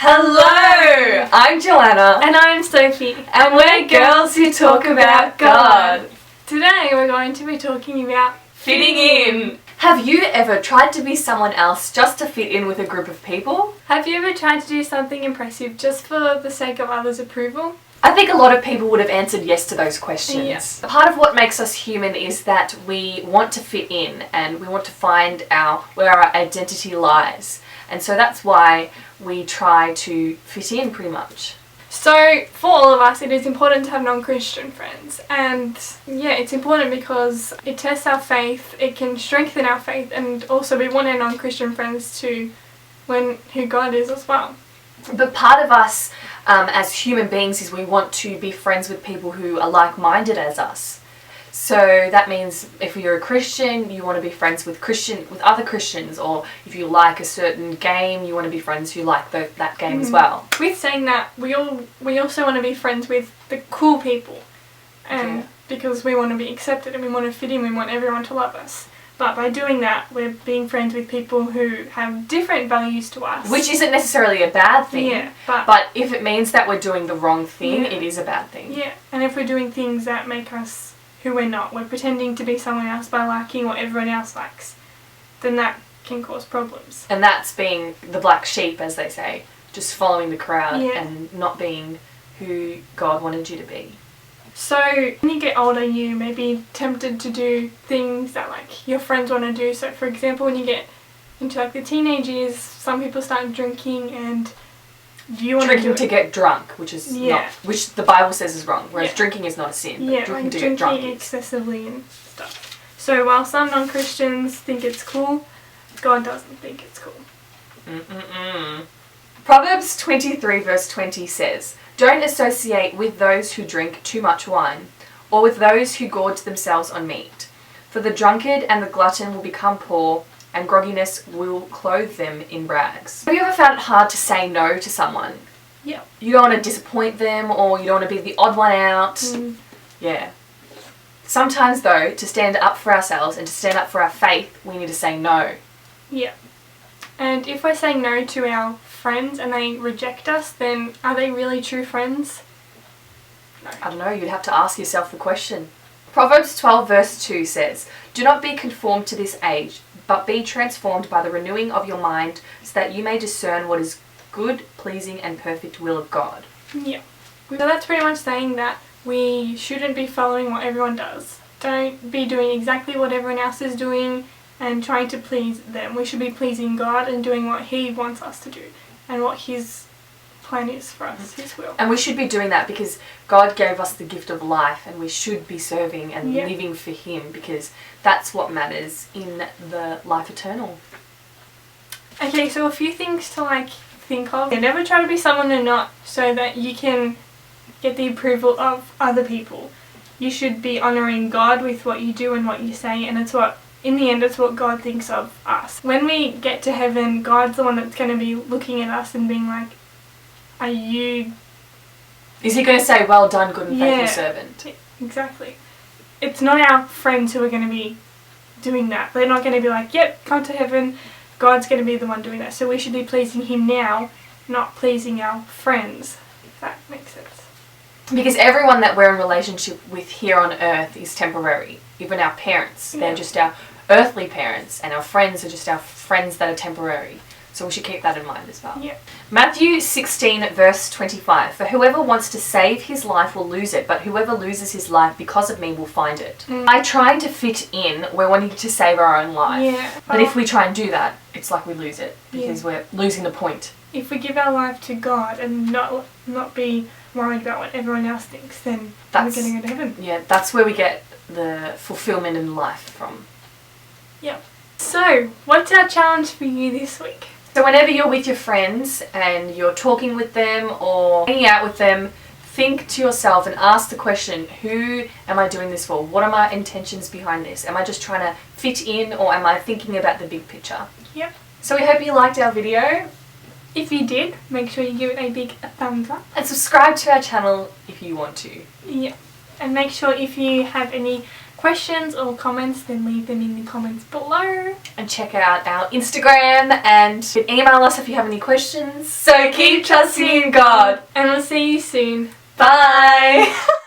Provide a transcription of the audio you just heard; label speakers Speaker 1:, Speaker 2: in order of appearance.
Speaker 1: Hello! I'm Joanna.
Speaker 2: And I'm Sophie.
Speaker 1: And we're girls who talk about God.
Speaker 2: Today we're going to be talking about
Speaker 1: Fitting in. Have you ever tried to be someone else just to fit in with a group of people?
Speaker 2: Have you ever tried to do something impressive just for the sake of others' approval?
Speaker 1: I think a lot of people would have answered yes to those questions.
Speaker 2: Yes.
Speaker 1: Part of what makes us human is that we want to fit in and we want to find where our identity lies. And so that's why we try to fit in pretty much.
Speaker 2: So for all of us, it is important to have non-Christian friends. And yeah, it's important because it tests our faith, it can strengthen our faith, and also we want our non-Christian friends to learn who God is as well.
Speaker 1: But part of us as human beings is we want to be friends with people who are like-minded as us. So that means if you're a Christian, you want to be friends with other Christians, or if you like a certain game, you want to be friends who like that game as well.
Speaker 2: With saying that, we also want to be friends with the cool people, and because we want to be accepted and we want to fit in, we want everyone to love us. But by doing that, we're being friends with people who have different values to us.
Speaker 1: Which isn't necessarily a bad thing.
Speaker 2: Yeah,
Speaker 1: but if it means that we're doing the wrong thing, it is a bad thing.
Speaker 2: Yeah, and if we're doing things that make us who we're not, we're pretending to be someone else by liking what everyone else likes, then that can cause problems.
Speaker 1: And that's being the black sheep, as they say, just following the crowd and not being who God wanted you to be.
Speaker 2: So when you get older, you may be tempted to do things that like your friends want to do. So for example, when you get into like the teenage years, some people start drinking, and you want
Speaker 1: drinking to get drunk, which is which the Bible says is wrong. Whereas drinking is not a sin. But drinking to get drunk
Speaker 2: excessively and stuff. So while some non-Christians think it's cool, God doesn't think it's cool.
Speaker 1: Proverbs 23 verse 20 says, "Don't associate with those who drink too much wine, or with those who gorge themselves on meat. For the drunkard and the glutton will become poor, and grogginess will clothe them in rags." Have you ever found it hard to say no to someone?
Speaker 2: Yeah.
Speaker 1: You don't want to disappoint them, or you don't want to be the odd one out. Yeah. Sometimes though, to stand up for ourselves and to stand up for our faith, we need to say no.
Speaker 2: Yeah. And if we're saying no to our friends and they reject us, then are they really true friends? No.
Speaker 1: I don't know, you'd have to ask yourself the question. Proverbs 12 verse 2 says, "Do not be conformed to this age, but be transformed by the renewing of your mind, so that you may discern what is good, pleasing, and perfect will of God."
Speaker 2: Yeah. So that's pretty much saying that we shouldn't be following what everyone does. Don't be doing exactly what everyone else is doing and trying to please them. We should be pleasing God and doing what He wants us to do and what His plan is for us, His will.
Speaker 1: And we should be doing that because God gave us the gift of life, and we should be serving and living for Him, because that's what matters in the life eternal.
Speaker 2: Okay, so a few things to think of. Never try to be someone you're not so that you can get the approval of other people. You should be honouring God with what you do and what you say, and in the end, it's what God thinks of us. When we get to heaven, God's the one that's going to be looking at us and being like,
Speaker 1: Is He going to say, "Well done, good and faithful servant"?
Speaker 2: Exactly. It's not our friends who are going to be doing that. They're not going to be like, "Yep, come to heaven." God's going to be the one doing that. So we should be pleasing Him now, not pleasing our friends. If that makes sense.
Speaker 1: Because everyone that we're in relationship with here on earth is temporary. Even our parents, they're just our earthly parents, and our friends are just our friends that are temporary. So we should keep that in mind as well.
Speaker 2: Yeah.
Speaker 1: Matthew 16 verse 25. "For whoever wants to save his life will lose it, but whoever loses his life because of me will find it." By trying to fit in, we're wanting to save our own life.
Speaker 2: Yeah.
Speaker 1: But if we try and do that, it's like we lose it, because we're losing the point.
Speaker 2: If we give our life to God and not be worried about what everyone else thinks, then we're going to go to heaven.
Speaker 1: Yeah, that's where we get the fulfillment in life from.
Speaker 2: Yeah. So, what's our challenge for you this week?
Speaker 1: So whenever you're with your friends and you're talking with them or hanging out with them, think to yourself and ask the question, who am I doing this for? What are my intentions behind this? Am I just trying to fit in, or am I thinking about the big picture?
Speaker 2: Yep.
Speaker 1: So we hope you liked our video.
Speaker 2: If you did, make sure you give it a big thumbs up.
Speaker 1: And subscribe to our channel if you want to.
Speaker 2: Yeah. And make sure if you have any questions or comments, then leave them in the comments below.
Speaker 1: And check out our Instagram and you can email us if you have any questions. So keep trusting in God.
Speaker 2: And we'll see you soon.
Speaker 1: Bye!